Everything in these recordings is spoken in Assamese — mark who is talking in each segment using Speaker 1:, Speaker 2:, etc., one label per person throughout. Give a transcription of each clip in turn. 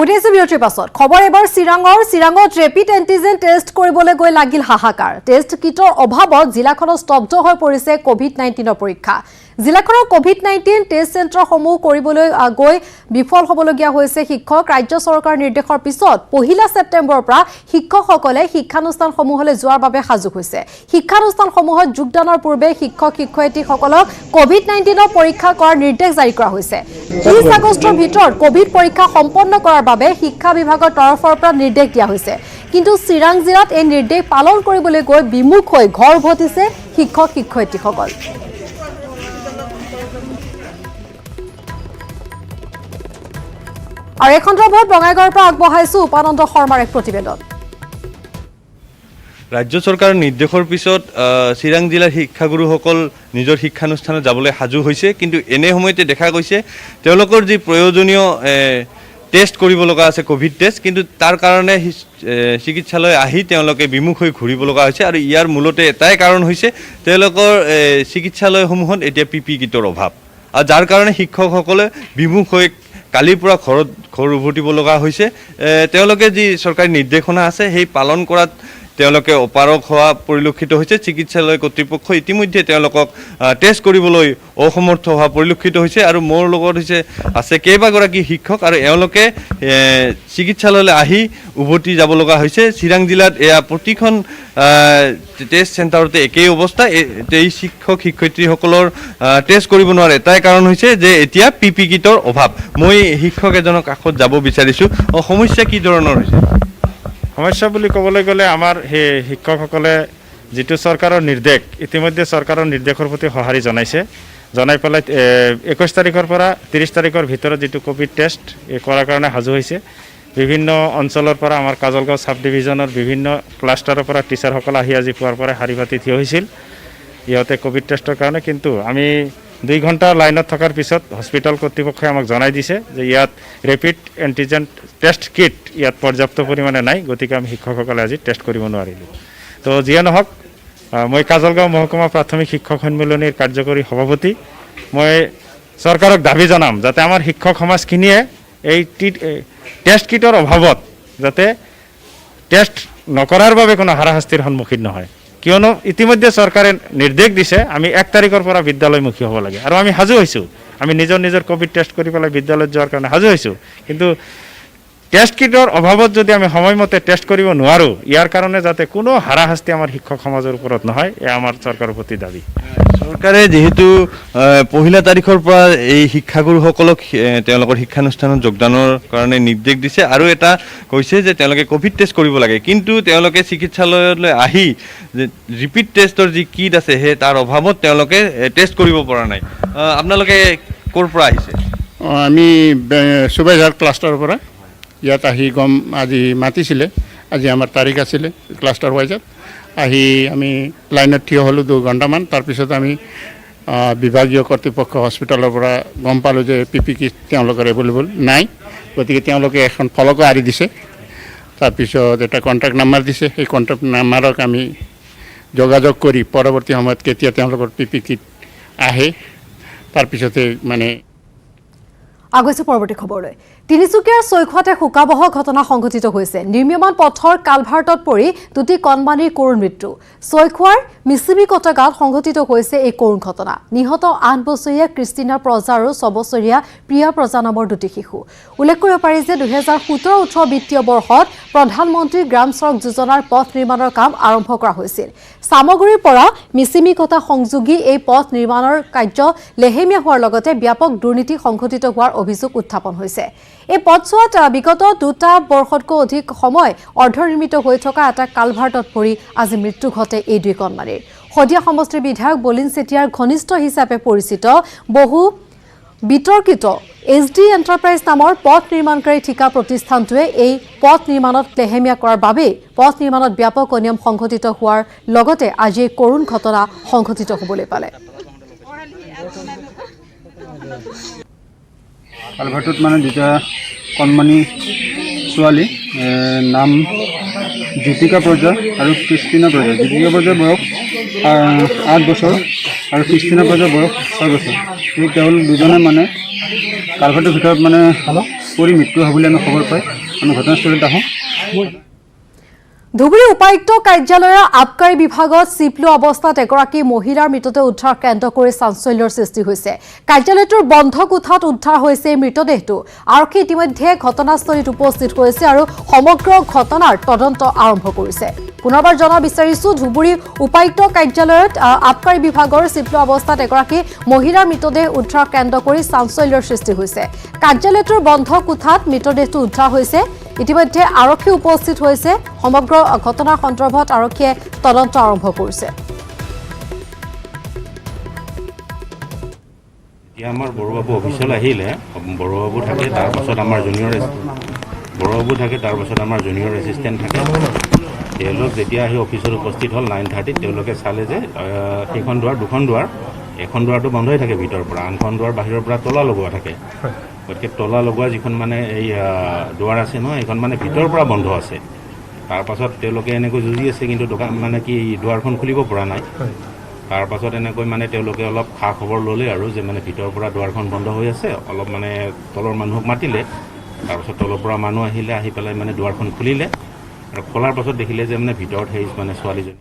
Speaker 1: উদ্দেশ্য বিৰতিৰ পাছত খবৰ এবাৰ চিৰাঙত ৰেপিড এন্টিজেন টেষ্ট কৰিবলৈ গৈ লাগিল হাহাকাৰ। টেষ্ট কিটৰ অভাৱত জিলাখনত স্তব্ধ হৈ পৰিছে কোভিড-19 পৰীক্ষা। জিলাখনৰ কোভিড-19 টেষ্ট চেণ্টাৰসমূহ কৰিবলৈ গৈ বিফল হ'বলগীয়া হৈছে শিক্ষক। ৰাজ্য চৰকাৰৰ নিৰ্দেশৰ পিছত 1 ছেপ্টেম্বৰৰ পৰা শিক্ষকসকলে শিক্ষানুষ্ঠানসমূহলৈ যোৱাৰ বাবে সাজু হৈছে। শিক্ষানুষ্ঠানসমূহত যোগদানৰ পূৰ্বে শিক্ষক-শিক্ষয়িত্ৰীসকলক কোভিড-19 পৰীক্ষা কৰাৰ নিৰ্দেশ জাৰি কৰা হৈছে। 30 আগষ্টৰ ভিতৰত কোভিড পৰীক্ষা সম্পন্ন কৰাৰ বাবে শিক্ষা বিভাগৰ তৰফৰ পৰা নিৰ্দেশ দিয়া হৈছে। কিন্তু চিৰাং জিলাত এই নিৰ্দেশ পালন কৰিবলৈ গৈ বিমুখ হৈ ঘৰ উভতিছে শিক্ষক-শিক্ষয়িত্ৰীসকল। আৰু এই সন্দৰ্ভত বঙাইগাঁৱৰ পৰা আগবঢ়াইছো উপানন্দ শৰ্মাৰ এক প্ৰতিবেদন।
Speaker 2: ৰাজ্য চৰকাৰৰ নিৰ্দেশৰ পিছত চিৰাং জিলাৰ শিক্ষাগুৰুসকল নিজৰ শিক্ষানুষ্ঠানত যাবলৈ সাজু হৈছে, কিন্তু এনে সময়তে দেখা গৈছে তেওঁলোকৰ যি প্ৰয়োজনীয় টেষ্ট কৰিব লগা আছে কোভিড টেষ্ট, কিন্তু তাৰ কাৰণে চিকিৎসালয় আহি তেওঁলোকে বিমুখ হৈ ঘূৰিব লগা হৈছে। আৰু ইয়াৰ মূলতে এটাই কাৰণ হৈছে তেওঁলোকৰ চিকিৎসালয়সমূহত এতিয়া PPE কিটৰ অভাৱ, আৰু যাৰ কাৰণে শিক্ষকসকলে বিমুখ হৈ কালিৰ পৰা ঘৰ উভতিব লগা হৈছে। তেওঁলোকে যি চৰকাৰী নিৰ্দেশনা আছে সেই পালন কৰাত তেওঁলোকে অপাৰগ হোৱা পৰিলক্ষিত হৈছে। চিকিৎসালয় কৰ্তৃপক্ষ ইতিমধ্যে তেওঁলোকক টেষ্ট কৰিবলৈ অসমৰ্থ হোৱা পৰিলক্ষিত হৈছে। আৰু মোৰ লগত আছে কেইবাগৰাকী শিক্ষক, আৰু এওঁলোকে চিকিৎসালয়লৈ আহি উভতি যাব লগা হৈছে। চিৰাং জিলাত এয়া প্ৰতিখন টেষ্ট চেণ্টাৰতে একেই অৱস্থা। এই শিক্ষক শিক্ষয়িত্ৰীসকলৰ টেষ্ট কৰিব নোৱাৰে এটাই কাৰণ হৈছে যে এতিয়া PPE কিটৰ অভাৱ। মই শিক্ষক এজনৰ কাষত যাব বিচাৰিছোঁ। সমস্যা কি ধৰণৰ হৈছে?
Speaker 3: সমস্যা বুলি ক'বলৈ গ'লে আমাৰ সেই শিক্ষকসকলে যিটো চৰকাৰৰ নিৰ্দেশ, ইতিমধ্যে চৰকাৰৰ নিৰ্দেশৰ প্ৰতি সঁহাৰি জনাই পেলাই 21 তাৰিখৰ পৰা 30 তাৰিখৰ ভিতৰত যিটো কোভিড টেষ্ট কৰাৰ কাৰণে সাজু হৈছে। বিভিন্ন অঞ্চলৰ পৰা আমাৰ কাজলগাঁও চাব ডিভিজনৰ বিভিন্ন ক্লাষ্টাৰৰ পৰা টিচাৰসকল আহি আজি পুৱাৰ পৰা শাৰী পাতি থিয় হৈছিল ইহঁতে কোভিড টেষ্টৰ কাৰণে। কিন্তু আমি 2 ঘণ্টা লাইনত থকাৰ পিছত হস্পিটেল কৰ্তৃপক্ষই আমাক জনাই দিছে যে ইয়াত ৰেপিড এণ্টিজেন টেষ্ট কিট ইয়াত পৰ্যাপ্ত পৰিমাণে নাই, গতিকে আমি শিক্ষকসকলে আজি টেষ্ট কৰিব নোৱাৰিলোঁ। তো যিয়ে নহওক, মই কাজলগাঁও মহকুমা প্ৰাথমিক শিক্ষক সন্মিলনীৰ কাৰ্যকৰী সভাপতি। মই চৰকাৰক দাবী জনাম যাতে আমাৰ শিক্ষক সমাজখিনিয়ে এই টেষ্ট কিটৰ অভাৱত যাতে টেষ্ট নকৰাৰ বাবে কোনো হাৰাশাস্তিৰ সন্মুখীন নহয়, কিয়নো ইতিমধ্যে চৰকাৰে নিৰ্দেশ দিছে আমি 1 তাৰিখৰ পৰা বিদ্যালয়মুখী হ'ব লাগে। আৰু আমি সাজু হৈছোঁ, আমি নিজৰ কোভিড টেষ্ট কৰি পেলাই বিদ্যালয়ত যোৱাৰ কাৰণে সাজু হৈছোঁ। কিন্তু টেষ্ট কিটৰ অভাৱত যদি আমি সময়মতে টেষ্ট কৰিব নোৱাৰোঁ, ইয়াৰ কাৰণে যাতে কোনো হাৰাশাস্তি আমাৰ শিক্ষক সমাজৰ ওপৰত নহয়, এয়া আমাৰ চৰকাৰৰ প্ৰতি দাবী।
Speaker 2: চৰকাৰে যিহেতু 1 তাৰিখৰ পৰা এই শিক্ষাগুৰুসকলক তেওঁলোকৰ শিক্ষানুষ্ঠানত যোগদানৰ কাৰণে নিৰ্দেশ দিছে, আৰু এটা কৈছে যে তেওঁলোকে কোভিড টেষ্ট কৰিব লাগে, কিন্তু তেওঁলোকে চিকিৎসালয়লৈ আহি ৰিপিড টেষ্টৰ যি কিট আছে সেই তাৰ অভাৱত তেওঁলোকে টেষ্ট কৰিব পৰা নাই। আপোনালোকে ক'ৰ পৰা আহিছে?
Speaker 4: আমি সুবাইঝাৰ ক্লাষ্টাৰৰ পৰা ইয়াত আহি আজি মাতিছিলে, আজি আমাৰ তাৰিখ আছিলে ক্লাষ্টাৰ ৱাইজত। আহি আমি লাইনত থিয় হ'লোঁ 2 ঘণ্টামান। তাৰপিছত আমি বিভাগীয় কৰ্তৃপক্ষ হস্পিটেলৰ পৰা গম পালোঁ যে PPE কিট তেওঁলোকৰ এভেইলেবল নাই, গতিকে তেওঁলোকে এখন ফলকো আঁৰি দিছে। তাৰপিছত এটা কণ্টেক্ট নাম্বাৰ দিছে, সেই কণ্টেক্ট নাম্বাৰক আমি যোগাযোগ কৰি পৰৱৰ্তী সময়ত কেতিয়া তেওঁলোকৰ PPE কিট আহে তাৰপিছতে মানে
Speaker 1: আগৈছে পৰৱৰ্তী খবৰলৈ। তিনিচুকীয়াৰ চৈখোৱাতে শোকাবহ ঘটনা সংঘটিত হৈছে। নিৰ্মীয়মান পথৰ কালভাৰ্টত পৰি 2টি কণমানিৰ কৰুণ মৃত্যু। চৈখোৱাৰ মিচিমিকটা গাঁৱত সংঘটিত হৈছে এই কৰুণ ঘটনা। নিহত 8 বছৰীয়া ক্ৰিষ্টিনা প্ৰজা আৰু 6 বছৰীয়া প্ৰিয়া প্ৰজা নামৰ 2টি শিশু। উল্লেখ কৰিব পাৰি যে 2017-18 বিত্তীয় বৰ্ষত প্ৰধানমন্ত্ৰী গ্ৰাম সড়ক যোজনাৰ পথ নিৰ্মাণৰ কাম আৰম্ভ কৰা হৈছিল। সামগুৰিৰ পৰা মিচিমিকটা সংযোগী এই পথ নিৰ্মাণৰ কাৰ্য লেহেমীয়া হোৱাৰ লগতে ব্যাপক দুৰ্নীতি সংঘটিত হোৱাৰ অভিযোগ উত্থাপন হৈছে। এই পথছোৱাত বিগত 2টা বৰ্ষতকৈ অধিক সময় অৰ্ধনিৰ্মিত হৈ থকা এটা কালভাৰ্টত পৰি আজি মৃত্যু ঘটে এই 2 কণমানিৰ। শদিয়া সমষ্টিৰ বিধায়ক বলিন চেতিয়াৰ ঘনিষ্ঠ হিচাপে পৰিচিত বহু বিতৰ্কিত SD এণ্টাৰপ্ৰাইজ নামৰ পথ নিৰ্মাণকাৰী ঠিকা প্ৰতিষ্ঠানটোৱে এই পথ নিৰ্মাণত লেহেমীয়া কৰাৰ বাবে পথ নিৰ্মাণত ব্যাপক অনিয়ম সংঘটিত হোৱাৰ লগতে আজি এই কৰুণ ঘটনা সংঘটিত হ'বলৈ পালে।
Speaker 5: কালভাৰ্টত মানে 2টা কণমানি ছোৱালী, নাম জ্যোতিকা প্ৰজা আৰু ক্ৰিষ্টিনা প্ৰজা। জ্যোতিকা প্ৰজাৰ বয়স 8 বছৰ আৰু ক্ৰিষ্টিনা প্ৰজাৰ বয়স 6 বছৰ। তেওঁলোক দুজনে মানে কালভাৰটোৰ ভিতৰত মানে পৰি মৃত্যু হোৱা বুলি আমি খবৰ পাই আমি ঘটনাস্থলীত আহোঁ।
Speaker 1: ধুবুৰী উপায়ুক্ত কাৰ্যালয়ৰ আবকাৰী বিভাগত চিপলো অৱস্থাত এগৰাকী মহিলাৰ মৃতদেহ উদ্ধাৰ কেন্দ্ৰ কৰি চাঞ্চল্যৰ সৃষ্টি হৈছে। কাৰ্যালয়টোৰ বন্ধ কোঠাত উদ্ধাৰ হৈছে মৃতদেহটো। আৰক্ষী ইতিমধ্যে ঘটনাস্থলীত উপস্থিত হৈছে আৰু সমগ্ৰ ঘটনাৰ তদন্ত আৰম্ভ কৰিছে। পুনৰবাৰ জনা বিচাৰিছো ধুবুৰী উপায়ুক্ত কাৰ্যালয়ত আবকাৰী বিভাগৰ চিপলো অৱস্থাত এগৰাকী মহিলাৰ মৃতদেহ উদ্ধাৰ কেন্দ্ৰ কৰি চাঞ্চল্যৰ সৃষ্টি হৈছে। কাৰ্যালয়টোৰ বন্ধ কোঠাত মৃতদেহটো উদ্ধাৰ হৈছে। ইতিমধ্যে আৰক্ষী উপস্থিত হৈছে। সমগ্ৰ ঘটনাৰ সন্দৰ্ভত আৰক্ষীয়ে তদন্ত আৰম্ভ কৰিছে।
Speaker 6: এতিয়া আমাৰ বড়োবাবু অফিচলৈ আহিলে বড়োবাবু থাকে, তাৰপাছত আমাৰ জুনিয়ৰ এছিষ্টেণ্ট থাকে। তেওঁলোক যেতিয়া আহি অফিচত উপস্থিত হ'ল 9:30 তেওঁলোকে চালে যে সেইখন দুৱাৰ দুখন দুৱাৰ, এখন দুৱাৰটো বন্ধই থাকে ভিতৰৰ পৰা, আনখন দুৱাৰ বাহিৰৰ পৰা তলা লগোৱা থাকে। গতিকে তলা লগোৱা যিখন মানে এই দুৱাৰ আছে নহয় সেইখন মানে ভিতৰৰ পৰা বন্ধ আছে। তাৰপাছত তেওঁলোকে এনেকৈ যুঁজি আছে কিন্তু দোকান মানে কি দুৱাৰখন খুলিব পৰা নাই। তাৰপাছত এনেকৈ মানে তেওঁলোকে অলপ খা খবৰ ল'লে আৰু যে মানে ভিতৰৰ পৰা দুৱাৰখন বন্ধ হৈ আছে, অলপ মানে তলৰ মানুহক মাতিলে। তাৰপাছত তলৰ পৰা মানুহ আহিলে, আহি পেলাই মানে দুৱাৰখন খুলিলে আৰু খোলাৰ পাছত দেখিলে যে মানে ভিতৰত সেই মানে ছোৱালীজনী।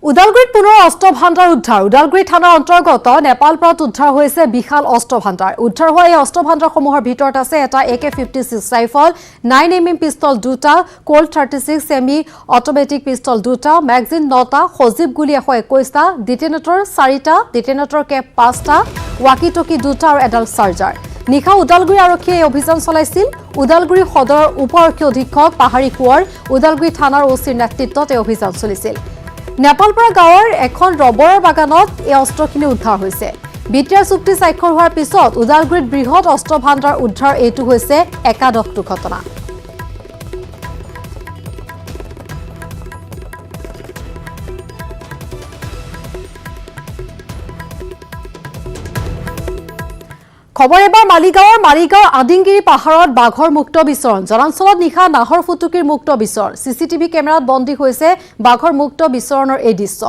Speaker 1: ওদালগুৰিত পুনৰ অস্ত্ৰ ভাণ্ডাৰ উদ্ধাৰ। ওদালগুৰি থানাৰ অন্তৰ্গত নেপালপাৰাত উদ্ধাৰ হৈছে বিশাল অস্ত্ৰ ভাণ্ডাৰ। উদ্ধাৰ হোৱা এই অস্ত্ৰ ভাণ্ডাৰসমূহৰ ভিতৰত আছে এটা AK-56 ৰাইফল, 9mm পিষ্টল 2টা, Colt 36 ছেমি অট'মেটিক পিষ্টল 2টা, মেগজিন 9টা, সজীৱ গুলী 121টা, ডিটেনেটৰ 4টা, ডিটেনেটৰ কেপ 5টা, ৱাকি টকি 2টা আৰু এডাল চাৰ্জাৰ। নিশা ওদালগুৰি আৰক্ষীয়ে এই অভিযান চলাইছিল। ওদালগুৰি সদৰৰ উপ আৰক্ষী অধীক্ষক পাহাৰী কোঁৱৰ, ওদালগুৰি থানাৰ OCৰ নেতৃত্বত এই অভিযান চলিছিল। নেপালপাৰা গাঁৱৰ এখন ৰবৰৰ বাগানত এই অস্ত্ৰখিনি উদ্ধাৰ হৈছে। বিটিআৰ চুক্তি স্বাক্ষৰ হোৱাৰ পিছত ওদালগুৰিত বৃহৎ অস্ত্ৰ ভাণ্ডাৰ উদ্ধাৰ এইটো হৈছে একাদশটো ঘটনা। খবৰ এবাৰ মালিগাঁৱৰ আদিংগিৰি পাহাৰত বাঘৰ মুক্ত বিচৰণ। জনাঞ্চলত নিশা নাহৰ ফুটুকিৰ মুক্ত বিচৰণ। CCTV কেমেৰাত বন্দী হৈছে বাঘৰ মুক্ত বিচৰণৰ এই দৃশ্য।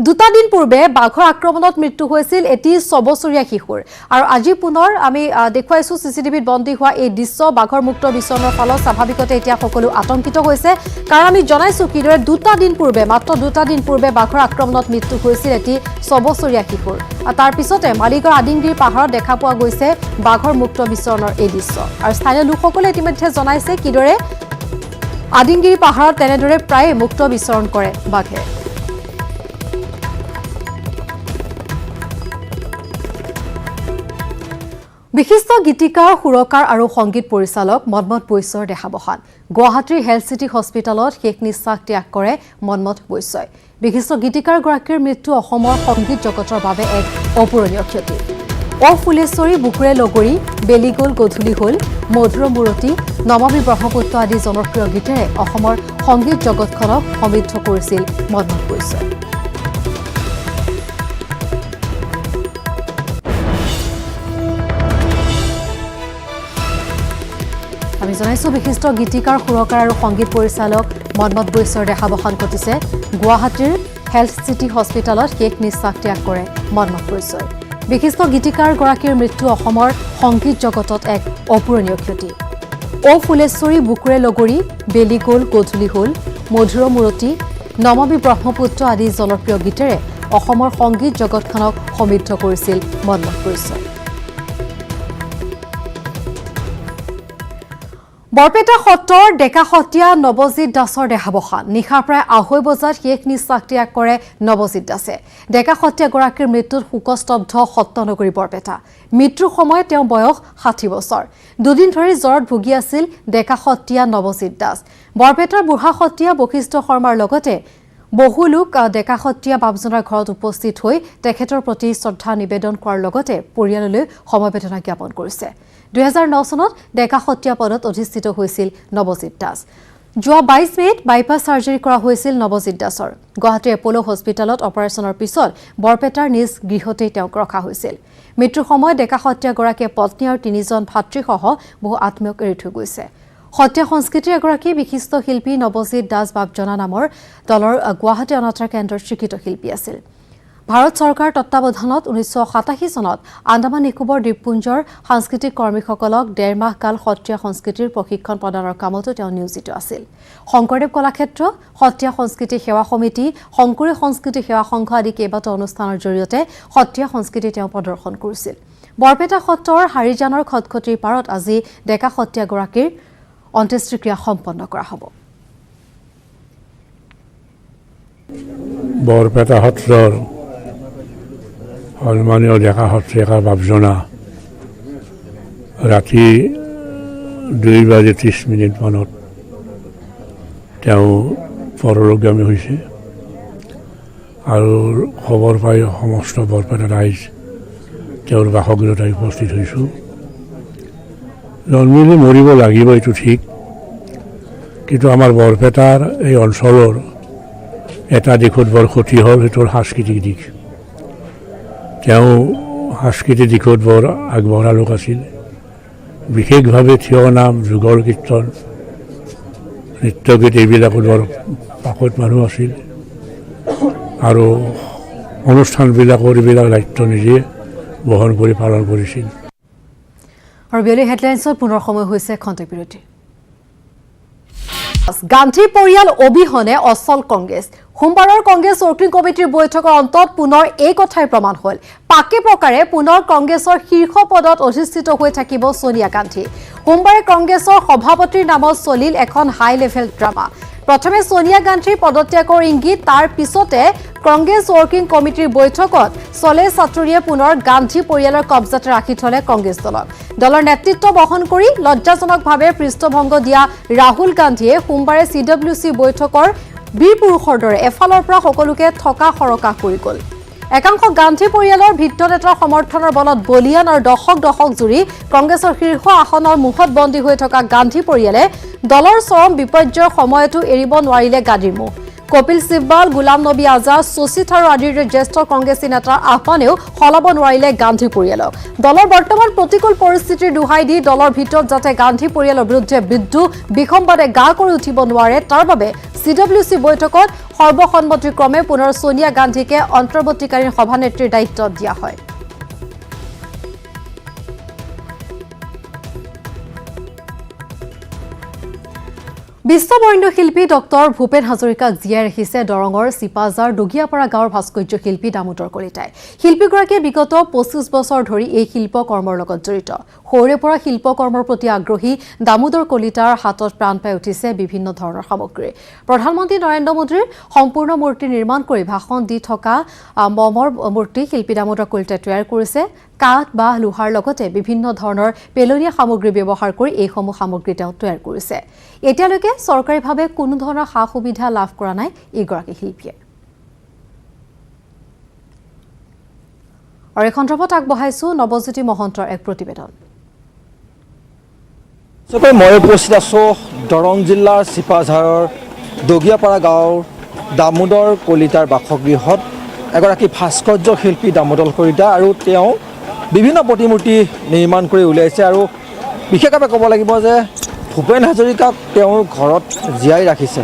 Speaker 1: 2টা দিন পূৰ্বে বাঘৰ আক্ৰমণত মৃত্যু হৈছিল এটি 6 বছৰীয়া শিশুৰ। আৰু আজি পুনৰ আমি দেখুৱাইছো CCTVত বন্দী হোৱা এই দৃশ্য। বাঘৰ মুক্ত বিচৰণৰ ফলত স্বাভাৱিকতে এতিয়া সকলো আতংকিত হৈছে। কাৰণ আমি জনাইছো কিদৰে 2টা দিন পূৰ্বে মাত্ৰ 2টা দিন পূৰ্বে বাঘৰ আক্ৰমণত মৃত্যু হৈছিল এটি 6 বছৰীয়া শিশুৰ। আৰু তাৰ পিছতে মালিগাঁৱৰ আদিংগিৰি পাহাৰত দেখা পোৱা গৈছে বাঘৰ মুক্ত বিচৰণৰ এই দৃশ্য। আৰু স্থানীয় লোকসকলে ইতিমধ্যে জনাইছে কিদৰে আদিংগিৰি পাহাৰত তেনেদৰে প্ৰায় মুক্ত বিচৰণ কৰে বাঘে। বিশিষ্ট গীতিকাৰ, সুৰকাৰ আৰু সংগীত পৰিচালক মন্মথ বৈশ্যৰ দেহাৱসান। গুৱাহাটীৰ হেল্থ চিটি হস্পিটেলত শেষ নিশ্বাস ত্যাগ কৰে মন্মথ বৈশ্যই। বিশিষ্ট গীতিকাৰগৰাকীৰ মৃত্যু অসমৰ সংগীত জগতৰ বাবে এক অপূৰণীয় ক্ষতি। ফুলেশ্বৰী, বুকুৰে লগৰী, বেলি গ'ল গধূলি হ'ল, মধুৰ মূৰতি, নমামী ব্ৰহ্মপুত্ৰ আদি জনপ্ৰিয় গীতেৰে অসমৰ সংগীত জগতখনক সমৃদ্ধ কৰিছিল মন্মথ বৈশ্যই। আমি জনাইছো বিশিষ্ট গীতিকাৰ, সুৰকাৰ আৰু সংগীত পৰিচালক মন্মথ বৈশ্যৰ দেহাৱসান ঘটিছে। গুৱাহাটীৰ হেল্থ চিটি হস্পিটেলত শেষ নিশ্বাস ত্যাগ কৰে মন্মথ বৈশ্যই। বিশিষ্ট গীতিকাৰগৰাকীৰ মৃত্যু অসমৰ সংগীত জগতত এক অপূৰণীয় ক্ষতি। ফুলেশ্বৰী, বুকুৰে লগৰী, বেলি গ'ল গধূলি হ'ল, মধুৰ মূৰতি, নমামী ব্ৰহ্মপুত্ৰ আদি জনপ্ৰিয় গীতেৰে অসমৰ সংগীত জগতখনক সমৃদ্ধ কৰিছিল মন্মথ বৈশ্যই। বৰপেটা সত্ৰৰ ডেকা সতীয়া নৱজিৎ দাসৰ দেহাৱসান। নিশা প্ৰায় 2:30 বজাত শেষ নিশ্বাস ত্যাগ কৰে নৱজিৎ দাসে। ডেকা সতীয়াগৰাকীৰ মৃত্যুত শোকস্তব্ধ সত্ৰনগৰী বৰপেটা। মৃত্যুৰ সময়ত তেওঁ বয়স 60 বছৰ। দুদিন ধৰি জ্বৰত ভুগি আছিল ডেকা সতীয়া নৱজিৎ দাস। বৰপেটাৰ বুঢ়া সতীয়া বশিষ্ঠ শৰ্মাৰ লগতে বহু লোক ডেকা সতীয়া বাবজনাৰ ঘৰত উপস্থিত হৈ তেখেতৰ প্ৰতি শ্ৰদ্ধা নিবেদন কৰাৰ লগতে পৰিয়াললৈ সমবেদনা জ্ঞাপন কৰিছে। 2009 চনত ডেকা সতীয়া পদত অধিষ্ঠিত হৈছিল নৱজিৎ দাস। যোৱা 22 মে'ত বাইপাছ চাৰ্জাৰী কৰা হৈছিল নৱজিৎ দাসৰ। গুৱাহাটীৰ এপ'ল' হস্পিটেলত অপাৰেশ্যনৰ পিছত বৰপেটাৰ নিজ গৃহতেই তেওঁক ৰখা হৈছিল। মৃত্যুৰ সময়ত ডেকা সতীয়াগৰাকীয়ে পত্নী আৰু 3জন ভাতৃসহ বহু আত্মীয়ক এৰি থৈ গৈছে। সত্ৰীয়া সংস্কৃতিৰ এগৰাকী বিশিষ্ট শিল্পী নৱজিৎ দাস বাবজনা নামৰ দলৰ গুৱাহাটী অনাথাৰ কেন্দ্ৰৰ স্বীকৃত শিল্পী আছিল। ভাৰত চৰকাৰ তত্বাৱধানত 1987 চনত আন্দামান নিকোবৰ দ্বীপপুঞ্জৰ সাংস্কৃতিক কৰ্মীসকলক 1.5 মাহ কাল সত্ৰীয়া সংস্কৃতিৰ প্ৰশিক্ষণ প্ৰদানৰ কামতো তেওঁ নিয়োজিত আছিল। শংকৰদেৱ কলাক্ষেত্ৰ, সত্ৰীয়া সংস্কৃতি সেৱা সমিতি, শংকৰী সংস্কৃতি সেৱা সংঘ আদি কেইবাটাও অনুষ্ঠানৰ জৰিয়তে সত্ৰীয়া সংস্কৃতি তেওঁ প্ৰদৰ্শন কৰিছিল। বৰপেটা সত্ৰৰ হাৰিজানৰ খটখটিৰ পাৰত আজি ডেকা সত্ৰীয়াগৰাকীৰ অন্ত্যেষ্টিক্ৰিয়া সম্পন্ন কৰা হ'ব।
Speaker 7: বৰপেটা সত্ৰৰ সন্মানীয় ডেকা সত্ৰীয়াৰ বাবজনা ৰাতি 2:30 মানত তেওঁ পৰলোকগামী হৈছে আৰু খবৰ পাই সমস্ত বৰপেটা ৰাইজ তেওঁৰ বাসগৃহত উপস্থিত হৈছোঁ। জন্মিলে মৰিব লাগিব, এইটো ঠিক, কিন্তু আমাৰ বৰপেটাৰ এই অঞ্চলৰ এটা দিশত বৰ ক্ষতি হ'ল, সেইটোৰ সাংস্কৃতিক দিশ। তেওঁ সাংস্কৃতিক দিশত বৰ আগবঢ়া লোক আছিল। বিশেষভাৱে থিয় নাম, যুগল কীৰ্তন, নৃত্যগীত এইবিলাকত বৰ পাকত মানুহ আছিল আৰু অনুষ্ঠানবিলাকৰ এইবিলাক দায়িত্ব নিজে বহন কৰি পালন কৰিছিল।
Speaker 1: আৰু বিয়লি হেডলাইন্সত পুনৰ সময় হৈছে খন্তেকবিৰতি। গান্ধী পৰিয়াল অবিহনে অচল কংগ্ৰেছ। সোমবাৰৰ কংগ্ৰেছ ৱৰ্কিং কমিটিৰ বৈঠকৰ অন্তত পুনৰ এই কথাই প্ৰমাণ হ'ল। পাকে প্ৰকাৰে পুনৰ কংগ্ৰেছৰ শীৰ্ষ পদত অধিষ্ঠিত হৈ থাকিব সোনিয়া গান্ধী। সোমবাৰে কংগ্ৰেছৰ সভাপতিৰ নামত চলিল এখন হাই লেভেল ড্ৰামা। প্ৰথমে সোনিয়া গান্ধীৰ পদত্যাগৰ ইংগিত, তাৰ পিছতে কংগ্ৰেছ ৱৰ্কিং কমিটিৰ বৈঠকত চলে চাতুৰীয়ে পুনৰ গান্ধী পৰিয়ালৰ কব্জাতে ৰাখি থলে কংগ্ৰেছ দলক। দলৰ নেতৃত্ব বহন কৰি লজ্জাজনকভাৱে পৃষ্ঠভংগ দিয়া ৰাহুল গান্ধীয়ে সোমবাৰে CWC বৈঠকৰ বীৰ পুৰুষৰ দৰে এফালৰ পৰা সকলোকে থকা সৰকা কৰি গ'ল। একাংশ গান্ধী পৰিয়ালৰ ভিত্ত নেতাৰ সমৰ্থনৰ বলত বলিয়ান আৰু দশক জুৰি কংগ্ৰেছৰ শীৰ্ষ আসনৰ মুখত বন্দী হৈ থকা গান্ধী পৰিয়ালে দলৰ চৰম বিপৰ্যয়ৰ সময়তো এৰিব নোৱাৰিলে গাদীৰ মুখ। কপিল সিব্বাল, গুলাম নবী আজাদ, শশী থাৰুৰ আদিৰ জ্যেষ্ঠ কংগ্ৰেছী নেতাৰ আহ্বানেও সলাব নোৱাৰিলে গান্ধী পৰিয়ালক। দলৰ বৰ্তমান প্ৰতিকূল পৰিস্থিতিৰ দোহাই দি দলৰ ভিতৰত যাতে গান্ধী পৰিয়ালৰ বিৰুদ্ধে বিদ্ৰোহ বিসম্বাদে গা কৰি উঠিব নোৱাৰে, তাৰ বাবে CWC বৈঠকত সৰ্বসন্মতিক্ৰমে পুনৰ সোনিয়া গান্ধীকে অন্তৰ্বৰ্তীকালীন সভানেত্ৰীৰ দায়িত্ব দিয়া হয়। বিশ্ববৰেণ্য শিল্পী ডক্টৰ ভূপেন হাজৰিকাক জীয়াই ৰাখিছে দৰঙৰ চিপাজাৰ দুগিয়াপাৰা গাঁৱৰ ভাস্কৰ্য শিল্পী দামোদৰ কলিতাই। শিল্পীগৰাকীয়ে বিগত 25 বছৰ ধৰি এই শিল্পকৰ্মৰ লগত জড়িত। সৰুৰে পৰা শিল্পকৰ্মৰ প্ৰতি আগ্ৰহী দামোদৰ কলিতাৰ হাতত প্ৰাণ পাই উঠিছে বিভিন্ন ধৰণৰ সামগ্ৰী। প্ৰধানমন্ত্ৰী নৰেন্দ্ৰ মোদীৰ সম্পূৰ্ণ মূৰ্তি নিৰ্মাণ কৰি ভাষণ দি থকা মমৰ মূৰ্তি শিল্পী দামোদৰ কলিতাই তৈয়াৰ কৰিছে। কাঠ, বাঁহ, লোহাৰ লগতে বিভিন্ন ধৰণৰ পেলনীয়া সামগ্ৰী ব্যৱহাৰ কৰি এইসমূহ সামগ্ৰী তেওঁ তৈয়াৰ কৰিছে। এতিয়ালৈকে চৰকাৰীভাৱে কোনো ধৰণৰ সা সুবিধা লাভ কৰা নাই এইগৰাকী শিল্পীয়ে। আৰু এই সন্দৰ্ভত আগবঢ়াইছো নৱজ্যোতি মহন্তৰ এক প্ৰতিবেদন।
Speaker 8: মই উপস্থিত আছোঁ দৰং জিলাৰ চিপাঝাৰৰ দগিয়াপাৰা গাঁৱৰ দামোদৰ কলিতাৰ বাসগৃহত। এগৰাকী ভাস্কৰ্য শিল্পী দামোদৰ কলিতা, আৰু তেওঁ বিভিন্ন প্ৰতিমূৰ্তি নিৰ্মাণ কৰি উলিয়াইছে। আৰু বিশেষভাৱে ক'ব লাগিব যে ভূপেন হাজৰিকাক তেওঁৰ ঘৰত জীয়াই ৰাখিছে।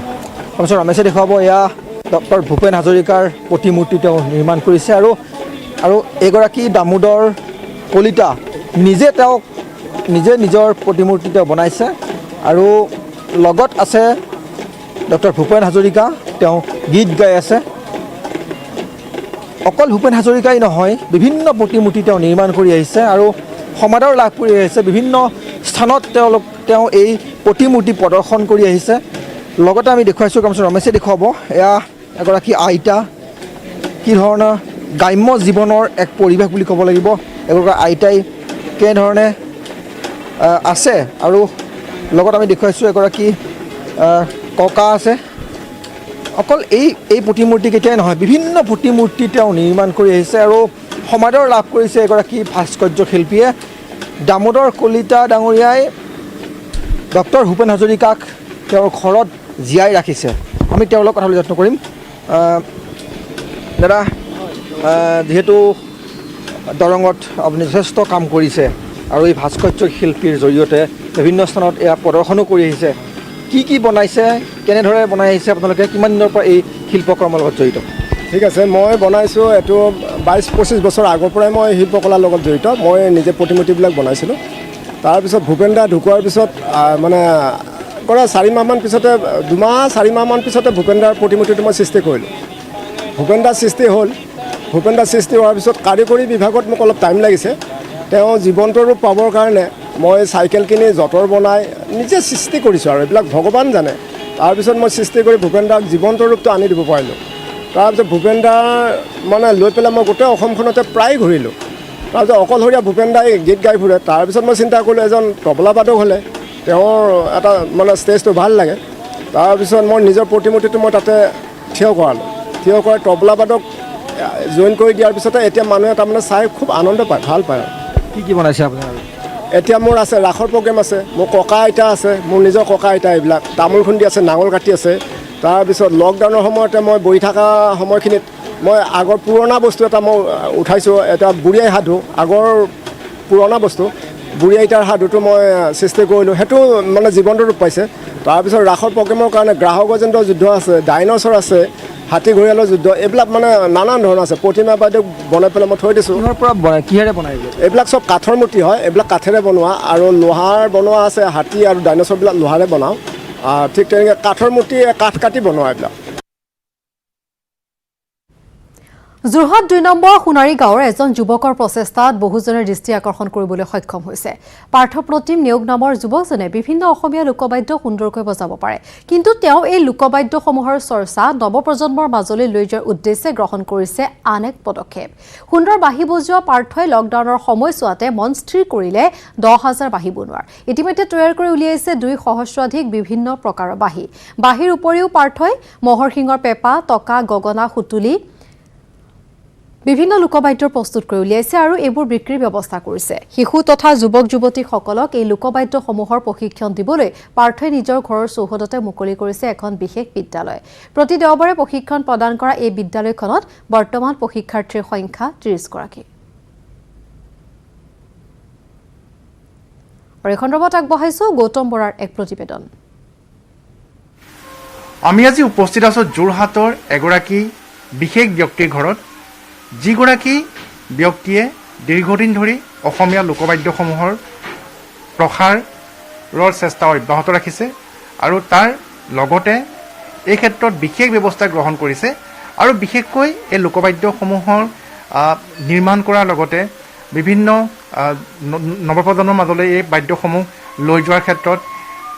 Speaker 8: তাৰপিছত ৰমেশে দেখুৱাব, এয়া ডক্টৰ ভূপেন হাজৰিকাৰ প্ৰতিমূৰ্তি তেওঁ নিৰ্মাণ কৰিছে। আৰু এগৰাকী দামোদৰ কলিতা নিজে নিজৰ প্ৰতিমূৰ্তি তেওঁ বনাইছে। আৰু লগত আছে ডক্টৰ ভূপেন হাজৰিকা, তেওঁ গীত গাই আছে। অকল ভূপেন হাজৰিকাই নহয়, বিভিন্ন প্ৰতিমূৰ্তি তেওঁ নিৰ্মাণ কৰি আহিছে আৰু সমাদৰ লাভ কৰি আহিছে। বিভিন্ন স্থানত তেওঁ এই প্ৰতিমূৰ্তি প্ৰদৰ্শন কৰি আহিছে। লগতে আমি দেখুৱাইছোঁ, ৰমেশে দেখুৱাব, এয়া এগৰাকী আইতা, কি ধৰণৰ গ্ৰাম্য জীৱনৰ এক পৰিৱেশ বুলি ক'ব লাগিব। এগৰাকী আইতাই কেনেধৰণে আছে, আৰু লগত আমি দেখুৱাইছোঁ এগৰাকী ককা আছে। অকল এই প্ৰতিমূৰ্তিকেইটাই নহয়, বিভিন্ন প্ৰতিমূৰ্তি তেওঁ নিৰ্মাণ কৰি আহিছে আৰু সমাদৰ লাভ কৰিছে এগৰাকী ভাস্কৰ্য শিল্পীয়ে। দামোদৰ কলিতা ডাঙৰীয়াই ডক্টৰ ভূপেন হাজৰিকাক তেওঁৰ ঘৰত জীয়াই ৰাখিছে। আমি তেওঁৰ লগত কথা যত্ন কৰিম। দাদা, যিহেতু দৰঙত আপুনি যথেষ্ট কাম কৰিছে আৰু এই ভাস্কৰ্য শিল্পীৰ জৰিয়তে বিভিন্ন স্থানত এয়া প্ৰদৰ্শনো কৰি আহিছে, কি বনাইছে, কেনেদৰে বনাই আহিছে আপোনালোকে, কিমান দিনৰ পৰা এই শিল্পকৰ্মৰ লগত জড়িত?
Speaker 9: ঠিক আছে, মই বনাইছোঁ এইটো 22-25 বছৰ আগৰ পৰাই মই শিল্পকলাৰ লগত জড়িত। মই নিজে প্ৰতিমূৰ্তিবিলাক বনাইছিলোঁ। তাৰপিছত ভূপেন দা ঢুকোৱাৰ পিছত মানে 4 মাহমান পিছতে 2-4 মাহমান পিছতে ভূপেন দাৰ প্ৰতিমূৰ্তিটো মই সৃষ্টি কৰিলোঁ। ভূপেন দাৰ সৃষ্টি হ'ল। ভূপেন দাৰ সৃষ্টি হোৱাৰ পিছত কাৰিকৰী বিভাগত মোক অলপ টাইম লাগিছে। তেওঁ জীৱন্ত ৰূপ পাবৰ কাৰণে মই চাইকেল কিনি যঁতৰ বনাই নিজে সৃষ্টি কৰিছোঁ আৰু এইবিলাক ভগৱান জানে। তাৰপিছত মই সৃষ্টি কৰি ভূপেন দাক জীৱন্ত ৰূপটো আনি দিব পাৰিলোঁ। তাৰপিছত ভূপেন দাৰ মানে লৈ পেলাই মই গোটেই অসমখনতে প্ৰায় ঘূৰিলোঁ। তাৰপিছত অকলশৰীয়া ভূপেন দাই গীত গাই ফুৰে। তাৰপিছত মই চিন্তা কৰিলোঁ এজন তবলাবাদক হ'লে তেওঁৰ এটা মানে ষ্টেজটো ভাল লাগে। তাৰপিছত মই নিজৰ প্ৰতিমূৰ্তিটো মই তাতে থিয় কৰালোঁ। থিয় কৰাই তবলাবাদক জইন কৰি দিয়াৰ পিছতে এতিয়া মানুহে তাৰমানে চাই খুব আনন্দ পায়, ভাল পায়।
Speaker 8: কি বনাইছে আপোনাৰ?
Speaker 9: এতিয়া মোৰ আছে ৰাসৰ প্ৰগ্ৰেম আছে, মোৰ ককা আইতা আছে, মোৰ নিজৰ ককা আইতা এইবিলাক তামোল খুন্দি আছে, নাঙল কাটি আছে। তাৰপিছত লকডাউনৰ সময়তে মই বহি থকা সময়খিনিত মই আগৰ পুৰণা বস্তু এটা মই উঠাইছোঁ। এটা বুঢ়ী আই সাধু, আগৰ পুৰণা বস্তু বুঢ়ী আইতাৰ সাধুটো মই সৃষ্টি কৰিলোঁ। সেইটো মানে জীৱন্ত ৰূপ পাইছে। তাৰপিছত ৰাসৰ প্ৰগ্ৰেমৰ কাৰণে গ্ৰাহক গজেন্দ্ৰৰ যুদ্ধ আছে, ডাইনছৰ আছে, হাতী ঘঁৰিয়ালৰ যুদ্ধ, এইবিলাক মানে নানান ধৰণৰ আছে। প্ৰতিমা বাইদেউ বনাই পেলাই মই থৈ দিছোঁ।
Speaker 8: কিহেৰে বনাই?
Speaker 9: এইবিলাক চব কাঠৰ মূৰ্তি হয়, এইবিলাক কাঠেৰে বনোৱা আৰু লোহাৰ বনোৱা আছে। হাতী আৰু ডাইনছৰবিলাক লোহাৰে বনাওঁ। ঠিক তেনেকৈ কাঠৰ মূৰ্তি কাঠ কাটি বনোৱা এইবিলাক।
Speaker 1: যোৰহাট 2 নম্বৰ সোণাৰী গাঁৱৰ এজন যুৱকৰ প্ৰচেষ্টাত বহুজনৰ দৃষ্টি আকৰ্ষণ কৰিবলৈ সক্ষম হৈছে। পাৰ্থপ্ৰতিম নেওগ নামৰ যুৱকজনে বিভিন্ন অসমীয়া লোকবাদ্য সুন্দৰকৈ বজাব পাৰে, কিন্তু তেওঁ এই লোকবাদ্যসমূহৰ চৰ্চা নৱপ্ৰজন্মৰ মাজলৈ লৈ যোৱাৰ উদ্দেশ্যে গ্ৰহণ কৰিছে আন এক পদক্ষেপ। সুন্দৰ বাঁহী বজোৱা পাৰ্থই লকডাউনৰ সময়ছোৱাতে মন স্থিৰ কৰিলে 10,000 বাঁহী বনোৱাৰ। ইতিমধ্যে তৈয়াৰ কৰি উলিয়াইছে 2 সহস্ৰাধিক বিভিন্ন প্ৰকাৰৰ বাঁহী। বাঁহীৰ উপৰিও পাৰ্থই মহৰ শিঙৰ পেঁপা, টকা, গগনা, সুতুলি বিভিন্ন লোকবাদ্যৰ প্ৰস্তুত কৰি উলিয়াইছে আৰু এইবোৰ বিক্ৰীৰ ব্যৱস্থা কৰিছে। শিশু তথা যুৱক যুৱতীসকলক এই লোকবাদ্যসমূহৰ প্ৰশিক্ষণ দিবলৈ পাৰ্থই নিজৰ ঘৰৰ চৌহদতে মুকলি কৰিছে এখন বিশেষ বিদ্যালয়। প্ৰতি দেওবাৰে প্ৰশিক্ষণ প্ৰদান কৰা এই বিদ্যালয়খনত বৰ্তমান প্ৰশিক্ষাৰ্থীৰ সংখ্যা 30 গৰাকী। আৰু এই সন্দৰ্ভত আগবঢ়াইছো গৌতম বৰাৰ এক প্ৰতিবেদন।
Speaker 10: আমি আজি উপস্থিত আছো যোৰহাটৰ এগৰাকী বিশেষ ব্যক্তিৰ ঘৰত, যিগৰাকী ব্যক্তিয়ে দীৰ্ঘদিন ধৰি অসমীয়া লোকবাদ্যসমূহৰ প্ৰসাৰৰ চেষ্টা অব্যাহত ৰাখিছে আৰু তাৰ লগতে এই ক্ষেত্ৰত বিশেষ ব্যৱস্থা গ্ৰহণ কৰিছে আৰু বিশেষকৈ এই লোকবাদ্যসমূহৰ নিৰ্মাণ কৰাৰ লগতে বিভিন্ন নৱপ্ৰজন্মৰ মাজলৈ এই বাদ্যসমূহ লৈ যোৱাৰ ক্ষেত্ৰত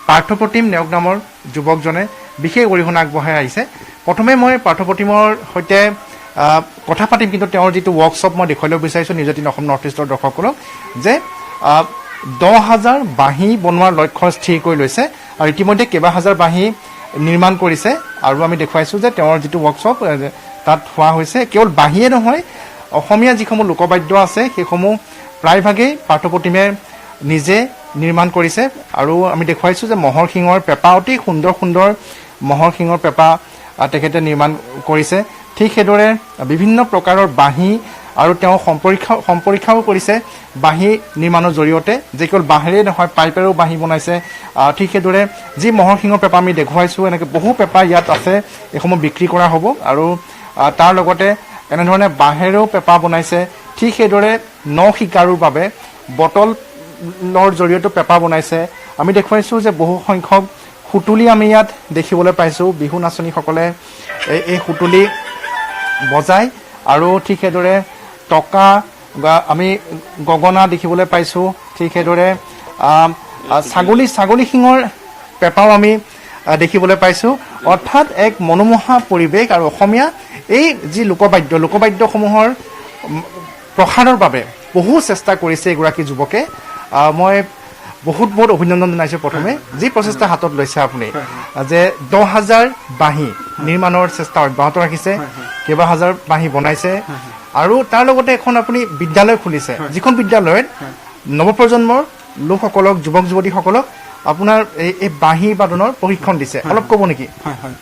Speaker 10: পাৰ্থপ্ৰতিম নেওগ নামৰ যুৱকজনে বিশেষ অৰিহণা আগবঢ়াই আহিছে। প্ৰথমে মই পাৰ্থপ্ৰতিমৰ সৈতে কথা পাতিম, কিন্তু তেওঁৰ যিটো ৱৰ্কশ্বপ মই দেখুৱাই বিচাৰিছোঁ নিউজ18 অসম নৰ্থ ইষ্টৰ দৰ্শকসকলক যে 10,000 বাঁহী বনোৱাৰ লক্ষ্য স্থিৰ কৰি লৈছে আৰু ইতিমধ্যে কেইবা হাজাৰ বাঁহী নিৰ্মাণ কৰিছে। আৰু আমি দেখুৱাইছোঁ যে তেওঁৰ যিটো ৱৰ্কশ্বপ তাত হোৱা হৈছে কেৱল বাঁহীয়ে নহয়, অসমীয়া যিসমূহ লোকবাদ্য আছে সেইসমূহ প্ৰায়ভাগেই পাৰ্থপ্ৰতিমে নিজে নিৰ্মাণ কৰিছে। আৰু আমি দেখুৱাইছোঁ যে মহৰ শিঙৰ পেঁপা, অতি সুন্দৰ সুন্দৰ মহৰ শিঙৰ পেঁপা তেখেতে নিৰ্মাণ কৰিছে। ঠিক সেইদৰে বিভিন্ন প্ৰকাৰৰ বাঁহী আৰু তেওঁ সম্পৰীক্ষাও কৰিছে বাঁহী নিৰ্মাণৰ জৰিয়তে, যে কেৱল বাঁহেৰেই নহয় পাইপেৰেও বাঁহী বনাইছে। ঠিক সেইদৰে যি মহৰ শিঙৰ পেঁপা আমি দেখুৱাইছোঁ, এনেকৈ বহু পেঁপা ইয়াত আছে, এইসমূহ বিক্ৰী কৰা হ'ব। আৰু তাৰ লগতে এনেধৰণে বাঁহেৰেও পেঁপা বনাইছে। ঠিক সেইদৰে ন শিকাৰুৰ বাবে বটলৰ জৰিয়তে পেঁপা বনাইছে। আমি দেখুৱাইছোঁ যে বহু সংখ্যক সুতুলি আমি ইয়াত দেখিবলৈ পাইছোঁ। বিহু নাচনীসকলে এই সুতুলি বজায় আৰু ঠিক সেইদৰে টকা, আমি গগনা দেখিবলৈ পাইছোঁ। ঠিক সেইদৰে ছাগলী শিঙৰ পেঁপাও আমি দেখিবলৈ পাইছোঁ। অৰ্থাৎ এক মনোমোহা পৰিৱেশ আৰু অসমীয়া এই যি লোকবাদ্যসমূহৰ প্ৰসাৰৰ বাবে বহু চেষ্টা কৰিছে এগৰাকী যুৱকে। মই বহুত অভিনন্দন জনাইছোঁ প্ৰথমে যি প্ৰচেষ্টা হাতত লৈছে আপুনি, যে 10,000 বাঁহী নিৰ্মাণৰ চেষ্টা অব্যাহত ৰাখিছে, কেইবা হাজাৰ বাঁহী বনাইছে আৰু তাৰ লগতে এখন আপুনি বিদ্যালয় খুলিছে, যিখন বিদ্যালয়ত নৱপ্ৰজন্মৰ লোকসকলক, যুৱক যুৱতীসকলক আপোনাৰ এই বাঁহী বাদনৰ প্ৰশিক্ষণ দিছে। অলপ ক'ব নেকি?
Speaker 11: হয় হয়,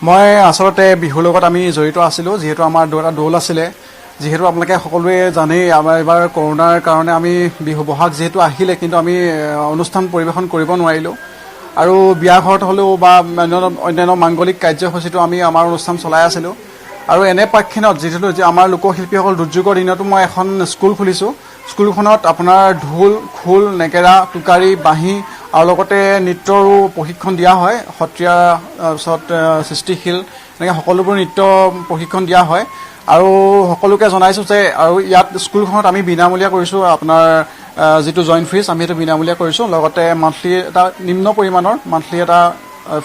Speaker 11: মই আচলতে বিহুৰ লগত আমি জড়িত আছিলোঁ, যিহেতু আমাৰ এটা দৌল আছিলে। যিহেতু আপোনালোকে সকলোৱে জানেই আমাৰ এইবাৰ কৰোণাৰ কাৰণে আমি বিহু বহাগ যিহেতু আহিলে, কিন্তু আমি অনুষ্ঠান পৰিৱেশন কৰিব নোৱাৰিলোঁ আৰু বিয়া ঘৰত হ'লেও বা অন্যান্য মাংগলিক কাৰ্যসূচীটো আমি আমাৰ অনুষ্ঠান চলাই আছিলোঁ। আৰু এনে পাক্ষিণত যিহেতু যে আমাৰ লোকশিল্পীসকল দুৰ্যোগৰ দিনতো মই এখন স্কুল খুলিছোঁ। স্কুলখনত আপোনাৰ ঢোল, খোল, নেকেৰা, টোকাৰী, বাঁহী আৰু লগতে নৃত্যৰো প্ৰশিক্ষণ দিয়া হয়। সত্ৰীয়া পিছত সৃষ্টিশীল এনেকৈ সকলোবোৰ নৃত্য প্ৰশিক্ষণ দিয়া হয়। আৰু সকলোকে জনাইছোঁ যে আৰু ইয়াত স্কুলখনত আমি বিনামূলীয়া কৰিছোঁ আপোনাৰ যিটো জইণ্ট ফিজ আমি সেইটো বিনামূলীয়া কৰিছোঁ। লগতে মান্থলি এটা নিম্ন পৰিমাণৰ মান্থলি এটা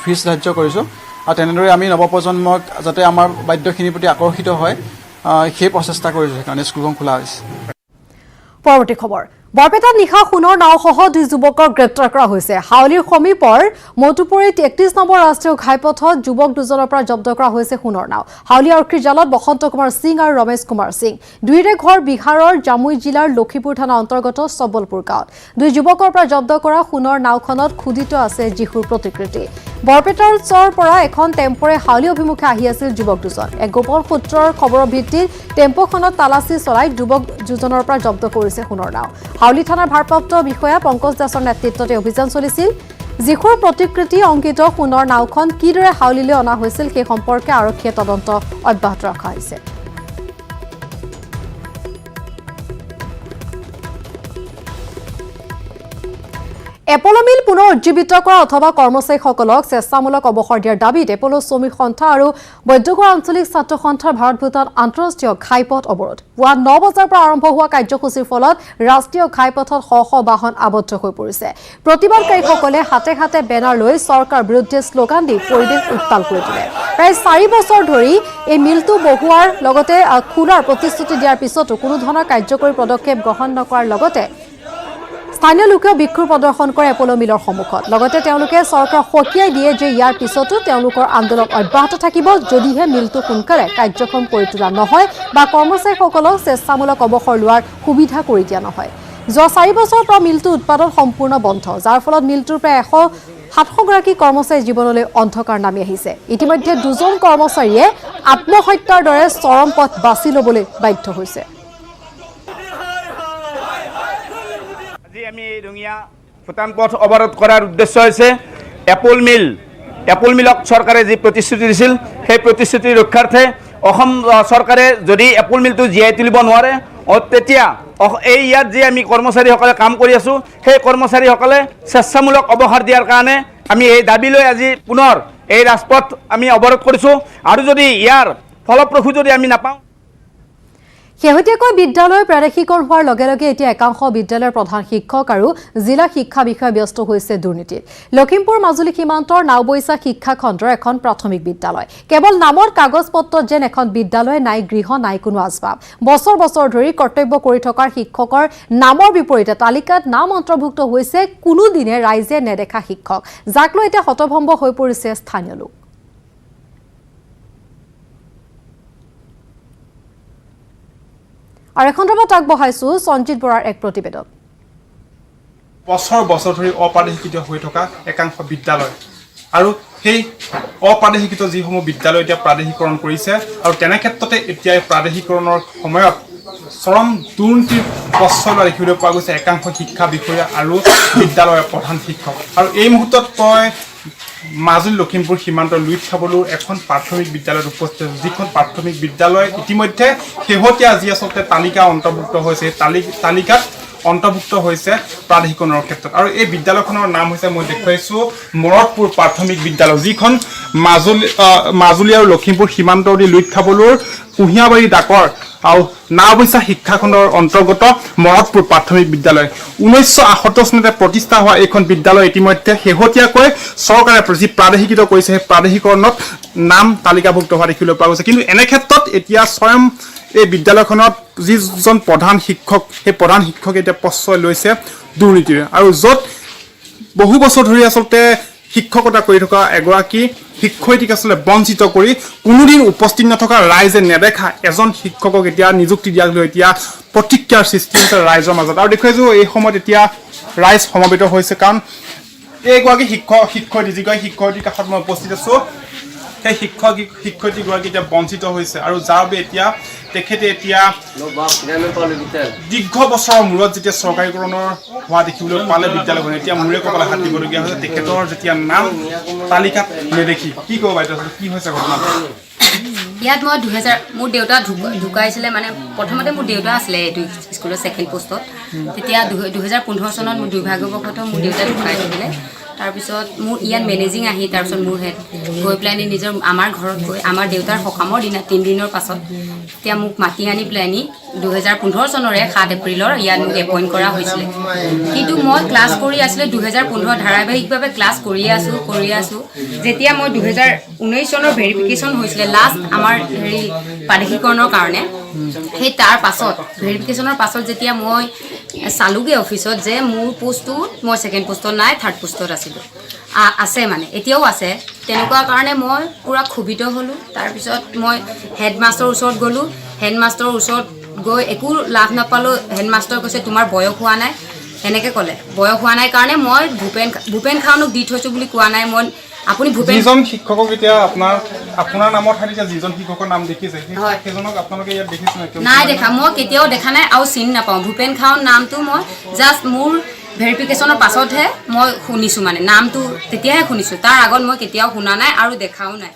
Speaker 11: ফিজ ধাৰ্য কৰিছোঁ। আৰু তেনেদৰে আমি নৱপ্ৰজন্মক যাতে আমাৰ বাদ্যখিনিৰ প্ৰতি আকৰ্ষিত হয় সেই প্ৰচেষ্টা কৰিছোঁ, সেইকাৰণে স্কুলখন খোলা হৈছে।
Speaker 1: পৰৱৰ্তী খবৰ বৰপেটাত নিশা সোণৰ নাওসহ 2 যুৱকক গ্ৰেপ্তাৰ কৰা হৈছে। হাউলিৰ সমীপৰ মতুপুৰীত 31 নম্বৰ ৰাষ্ট্ৰীয় ঘাইপথত যুৱক 2জনৰ পৰা জব্দ কৰা হৈছে সোণৰ নাও। হাউলি আৰক্ষীৰ জালত বসন্ত কুমাৰ সিং আৰু ৰমেশ কুমাৰ সিং। দুয়োৰে ঘৰ বিহাৰৰ জামুই জিলাৰ লক্ষীপুৰ থানা অন্তৰ্গত সবলপুৰ গাঁৱত। 2 যুৱকৰ পৰা জব্দ কৰা সোণৰ নাওখনত খোদিত আছে যীশুৰ প্ৰতিকৃতি। বৰপেটাৰ পৰা এখন টেম্পৰে হাউলি অভিমুখে আহি আছিল যুৱক 2জন। এক গোপন সূত্ৰৰ খবৰৰ ভিত্তিত টেম্পোখনত তালাচী চলাই যুৱক 2জনৰ পৰা জব্দ কৰিছে সোণৰ নাও। হাউলি থানাৰ ভাৰপ্ৰাপ্ত বিষয়া পংকজ দাসৰ নেতৃত্বতে অভিযান চলিছিল। যীশুৰ প্ৰতিকৃতি অংকিত সোণৰ নাওখন কিদৰে হাউলিলৈ অনা হৈছিল সেই সম্পৰ্কে আৰক্ষীয়ে তদন্ত অব্যাহত ৰখা হৈছে। এপলো মিল পুনৰ উজ্জীৱিত কৰা অথবা কৰ্মচাৰীসকলক স্বেচ্ছামূলক অৱসৰ দিয়াৰ দাবীত এপলো শ্ৰমিক সন্থা আৰু বৈদ্যগড় আঞ্চলিক ছাত্ৰ সন্থাৰ ভাৰত ভূটান আন্তঃৰাষ্ট্ৰীয় ঘাইপথ অৱৰোধ। পুৱা 9 বজাৰ পৰা আৰম্ভ হোৱা কাৰ্যসূচীৰ ফলত ৰাষ্ট্ৰীয় ঘাইপথত শ শ বাহন আবদ্ধ হৈ পৰিছে। প্ৰতিবাদকাৰীসকলে হাতে হাতে বেনাৰ লৈ চৰকাৰ বিৰুদ্ধে শ্লোগান দি পৰিৱেশ উত্তাল কৰি তোলে। প্ৰায় 4 বছৰ ধৰি এই মিলটো বহুৱাৰ লগতে খোলাৰ প্ৰতিশ্ৰুতি দিয়াৰ পিছতো কোনো ধৰণৰ কাৰ্যকৰী পদক্ষেপ গ্ৰহণ নকৰাৰ লগতে স্থানীয় লোকেও বিক্ষোভ প্ৰদৰ্শন কৰে এপলো মিলৰ সন্মুখত। লগতে তেওঁলোকে চৰকাৰক সকীয়াই দিয়ে যে ইয়াৰ পিছতো তেওঁলোকৰ আন্দোলন অব্যাহত থাকিব যদিহে মিলটো সোনকালে কাৰ্যক্ষম কৰি তোলা নহয় বা কৰ্মচাৰীসকলক স্বেচ্ছামূলক অৱসৰ লোৱাৰ সুবিধা কৰি দিয়া নহয়। যোৱা 4 বছৰৰ পৰা মিলটো উৎপাদন সম্পূৰ্ণ বন্ধ, যাৰ ফলত মিলটোৰ প্ৰায় 700গৰাকী কৰ্মচাৰীৰ জীৱনলৈ অন্ধকাৰ নামি আহিছে। ইতিমধ্যে 2জন কৰ্মচাৰীয়ে আত্মহত্যাৰ দৰে চৰম পথ বাছি ল'বলৈ বাধ্য হৈছে।
Speaker 12: আমি ৰঙিয়া ভূটান পথ অৱৰোধ কৰাৰ উদ্দেশ্য হৈছে এপল মিলক চৰকাৰে যি প্ৰতিশ্ৰুতি দিছিল সেই প্ৰতিশ্ৰুতি ৰক্ষাৰ্থে অসম চৰকাৰে যদি এপল মিলটো জীয়াই তুলিব নোৱাৰে তেতিয়া এই ইয়াত যি আমি কৰ্মচাৰীসকলে কাম কৰি আছোঁ সেই কৰ্মচাৰীসকলে স্বেচ্ছামূলক অৱসৰ দিয়াৰ কাৰণে আমি এই দাবী লৈ আজি পুনৰ এই ৰাজপথ আমি অৱৰোধ কৰিছোঁ। আৰু যদি ইয়াৰ ফলপ্ৰসূ যদি আমি নাপাওঁ
Speaker 1: শেহতীয়াকৈ বিদ্যালয় প্ৰাদেশিকৰণ হোৱাৰ লগে লগে এতিয়া একাংশ বিদ্যালয়ৰ প্ৰধান শিক্ষক আৰু জিলা শিক্ষা বিষয়া ব্যস্ত হৈছে দুৰ্নীতিত। লখিমপুৰ মাজুলী সীমান্তৰ নাওবৈচা শিক্ষা খণ্ডৰ এখন প্ৰাথমিক বিদ্যালয়। কেৱল নামৰ কাগজ পত্ৰত যেন এখন বিদ্যালয়, নাই গৃহ, নাই কোনো আচবাব। বছৰ বছৰ ধৰি কৰ্তব্য কৰি থকাৰ শিক্ষকৰ নামৰ বিপৰীতে তালিকাত নাম অন্তৰ্ভুক্ত হৈছে কোনোদিনে ৰাইজে নেদেখা শিক্ষক, যাক লৈ এতিয়া হতভম্ব হৈ পৰিছে স্থানীয় লোক। আৰু এখন খবৰত আগবঢ়াইছো সঞ্জিত বৰাৰ এক প্ৰতিবেদন।
Speaker 13: বছৰ বছৰ ধৰি অপ্ৰাদেশিকৃত হৈ থকা একাংশ বিদ্যালয় আৰু সেই অপ্ৰাদেশিকৃত যিসমূহ বিদ্যালয় এতিয়া প্ৰাদেশিকৰণ কৰিছে আৰু তেনে ক্ষেত্ৰতে এতিয়া প্ৰাদেশিকৰণৰ সময়ত চৰম দুৰ্নীতিৰ প্ৰচলন দেখিবলৈ পোৱা গৈছে একাংশ শিক্ষা বিষয়া আৰু বিদ্যালয়ৰ প্ৰধান শিক্ষক। আৰু এই মুহূৰ্তত মাজুলী লখিমপুৰ সীমান্তৰ লুইত খাবলৈও এখন প্ৰাথমিক বিদ্যালয়ত উপস্থিত আছে, যিখন প্ৰাথমিক বিদ্যালয় ইতিমধ্যে শেহতীয়া যি আচলতে তালিকা অন্তৰ্ভুক্ত হৈছে সেই তালিকাত অন্তৰ্ভুক্ত হৈছে প্ৰাদেশিকৰণৰ ক্ষেত্ৰত। আৰু এই বিদ্যালয়খনৰ নাম হৈছে মই দেখুৱাইছোঁ মৰদপুৰ প্ৰাথমিক বিদ্যালয়, যিখন মাজুলী আৰু লখিমপুৰ সীমান্তৰ দি লুইত খাবলৈৰ কুঁহিয়াবাৰী ডাকৰ আৰু নাওবৈচা শিক্ষাখণ্ডৰ অন্তৰ্গত মৰদপুৰ প্ৰাথমিক বিদ্যালয়। 1978 চনতে প্ৰতিষ্ঠা হোৱা এইখন বিদ্যালয় ইতিমধ্যে শেহতীয়াকৈ চৰকাৰে যি প্ৰাদেশিকৃত কৰিছে সেই প্ৰাদেশিকৰণত নাম তালিকাভুক্ত হোৱা দেখিবলৈ পোৱা গৈছে। কিন্তু এনে ক্ষেত্ৰত এতিয়া স্বয়ং এই বিদ্যালয়খনত যিজন প্ৰধান শিক্ষক সেই প্ৰধান শিক্ষকে এতিয়া প্ৰশ্ৰয় লৈছে দুৰ্নীতিৰে। আৰু য'ত বহু বছৰ ধৰি আচলতে শিক্ষকতা কৰি থকা এগৰাকী শিক্ষয়িত্ৰীক আচলতে বঞ্চিত কৰি কোনোদিন উপস্থিত নথকা ৰাইজে নেদেখা এজন শিক্ষকক এতিয়া নিযুক্তি দিয়াক লৈ এতিয়া প্ৰতিক্ৰিয়াৰ সৃষ্টি হৈছে ৰাইজৰ মাজত। আৰু দেখুৱাইছোঁ এই সময়ত এতিয়া ৰাইজ সমবেত হৈছে, কাৰণ এইগৰাকী শিক্ষয়িত্ৰী যিগৰাকী শিক্ষয়িত্ৰীৰ কাষত মই উপস্থিত আছোঁ সেই শিক্ষয়িত্ৰীগৰাকী এতিয়া বঞ্চিত হৈছে। আৰু যাৰ বাবে এতিয়া তেখেতে এতিয়া দীৰ্ঘ বছৰৰ মূৰত যেতিয়া চৰকাৰীকৰণৰ হোৱা দেখিবলৈ পালে বিদ্যালয়খন এতিয়া মূৰে কপালে হাত দিবলগীয়া হৈছে তেখেতৰ যেতিয়া নাম তালিকাত নেদেখি। কি ক'ব বাইদেউ, কি হৈছে ঘটনাটো?
Speaker 14: ইয়াত মই 2000 মোৰ দেউতা ঢুকাইছিলে মানে প্ৰথমতে মোৰ দেউতা আছিলে এইটো স্কুলৰ ছেকেণ্ড পোষ্টত তেতিয়া 2015 চনত মোৰ দুৰ্ভাগ্যবশতঃ মোৰ দেউতা ঢুকাই থাকিলে তাৰপিছত মোৰ ইয়াত মেনেজিং আহি তাৰপিছত মোৰ হেড গৈ পেলাই নিজৰ আমাৰ ঘৰত গৈ আমাৰ দেউতাৰ সকামৰ দিনা 3 দিনৰ পাছত তেতিয়া মোক মাতি আনি পেলাই 2015 চনৰে 7 এপ্ৰিলৰ ইয়াত মোক এপইণ্ট কৰা হৈছিলে কিন্তু মই ক্লাছ কৰি আছিলোঁ 2015 ধাৰাবাহিকভাৱে ক্লাছ কৰি আছোঁ যেতিয়া মই 2019 চনৰ ভেৰিফিকেশ্যন হৈছিলে লাষ্ট আমাৰ হেৰি প্ৰাদেশিকৰণৰ কাৰণে সেই তাৰ পাছত ভেৰিফিকেশ্যনৰ পাছত যেতিয়া মই চালোগৈ অফিচত যে মোৰ পোষ্টটো মই ছেকেণ্ড পোষ্টত নাই থাৰ্ড পোষ্টত আছিলোঁ আছে মানে এতিয়াও আছে তেনেকুৱা কাৰণে মই পুৰা ক্ষোভিত হ'লোঁ তাৰপিছত মই হেডমাষ্টৰৰ ওচৰত গ'লোঁ হেডমাষ্টৰৰ ওচৰত গৈ একো লাভ নাপালোঁ হেডমাষ্টৰ কৈছে তোমাৰ বয়স হোৱা নাই এনেকৈ ক'লে বয়স হোৱা নাই কাৰণে মই ভূপেন খাউনক দি থৈছোঁ বুলি কোৱা নাই মই আপুনি ভূপেন
Speaker 13: যিজন শিক্ষকক এতিয়া আপোনাৰ নামৰ ঠাইত এতিয়া যিজন শিক্ষকৰ নাম দেখিছে সেইজনক আপোনালোকে ইয়াত দেখিছে
Speaker 14: নাই দেখা মই কেতিয়াও দেখা নাই আৰু চিনি নাপাওঁ ভূপেন খাউন নামটো মই জাষ্ট মোৰ ভেৰিফিকেশ্যনৰ পাছতহে মই শুনিছোঁ মানে নামটো তেতিয়াহে শুনিছোঁ তাৰ আগত মই কেতিয়াও শুনা নাই আৰু দেখাও নাই